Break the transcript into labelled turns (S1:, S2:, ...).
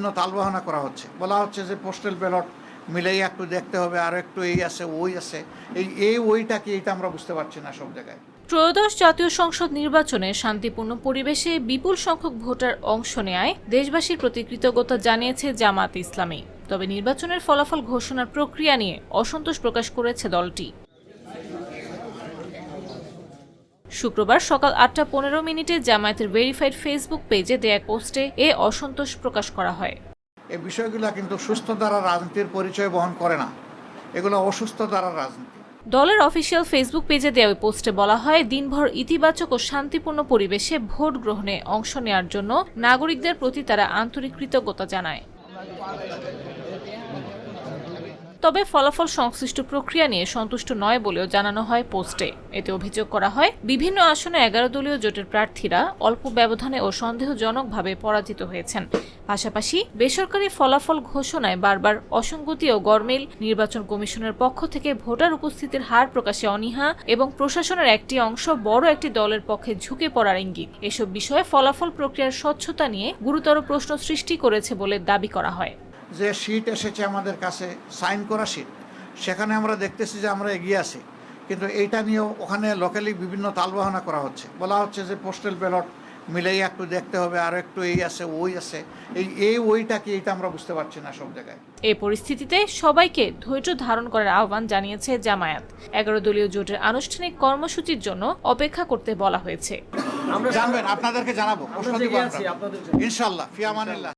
S1: বিভিন্ন তালবাহানা করা হচ্ছে, বলা হচ্ছে যে পোস্টাল ব্যালট মিলেই একটু দেখতে হবে, আর একটু এই আছে ওই আছে, ওইটা কি, এটা আমরা বুঝতে পারছি না সব জায়গায়।
S2: ত্রয়োদশ জাতীয় সংসদ নির্বাচনে শান্তিপূর্ণ পরিবেশে বিপুল সংখ্যক ভোটার অংশ নেয় দেশবাসীর প্রতি কৃতজ্ঞতা জানিয়েছে জামায়াতে ইসলামী। তবে নির্বাচনের ফলাফল ঘোষণার প্রক্রিয়া নিয়ে অসন্তোষ প্রকাশ করেছে দলটি। শুক্রবার সকাল 8:15 জামায়াতের ভেরিফাইড ফেসবুক পেজে দেয়া এক পোস্টে এ অসন্তোষ প্রকাশ করা হয়।
S1: এই বিষয়গুলো কিন্তু সুস্থ ধারা রাজনীতির পরিচয় বহন করে না, এগুলো অসুস্থ ধারার রাজনীতি।
S2: দলের অফিসিয়াল ফেসবুক পেজে দেওয়া ওই পোস্টে বলা হয়, দিনভর ইতিবাচক ও শান্তিপূর্ণ পরিবেশে ভোট গ্রহণে অংশ নেওয়ার জন্য নাগরিকদের প্রতি তারা আন্তরিক কৃতজ্ঞতা জানায়। তবে ফলাফল সংশ্লিষ্ট প্রক্রিয়া নিয়ে সন্তুষ্ট নয় বলেও জানানো হয় পোস্টে। এতে অভিযোগ করা হয়, বিভিন্ন আসনে 11 দলীয় জোটের প্রার্থীরা অল্প ব্যবধানে ও সন্দেহজনকভাবে পরাজিত হয়েছেন। পাশাপাশি বেসরকারি ফলাফল ঘোষণায় বারবার অসঙ্গতি ও গরমিল, নির্বাচন কমিশনের পক্ষ থেকে ভোটার উপস্থিতির হার প্রকাশে অনীহা এবং প্রশাসনের একটি অংশ বড় একটি দলের পক্ষে ঝুঁকে পড়ার ইঙ্গিত, এসব বিষয়ে ফলাফল প্রক্রিয়ার স্বচ্ছতা নিয়ে গুরুতর প্রশ্ন সৃষ্টি করেছে বলে দাবি করা হয়।
S1: যে শীট এসেছে আমাদের কাছে, সাইন করা শীট, সেখানে আমরা দেখতেছি যে আমরা এগিয়ে আছি, কিন্তু এইটা নিয়েও ওখানে লোকালি বিভিন্ন তালবাহানা করা হচ্ছে, বলা হচ্ছে যে পোস্টাল ব্যালট মিলেই একটু দেখতে হবে, আর একটু এই আছে ওই আছে, ওইটা কি, এটা আমরা বুঝতে পারছি না সব জায়গায়।
S2: এই পরিস্থিতিতে সবাইকে ধৈর্য ধারণ করার আহ্বান জানিয়েছে জামায়াত। 11 দলীয় জোটের আনুষ্ঠানিক কর্মসূচির জন্য অপেক্ষা করতে বলা হয়েছে।
S1: জানবেন, আপনাদেরকে জানাবো, ইনশাআল্লাহ, ফি আমানিল্লাহ।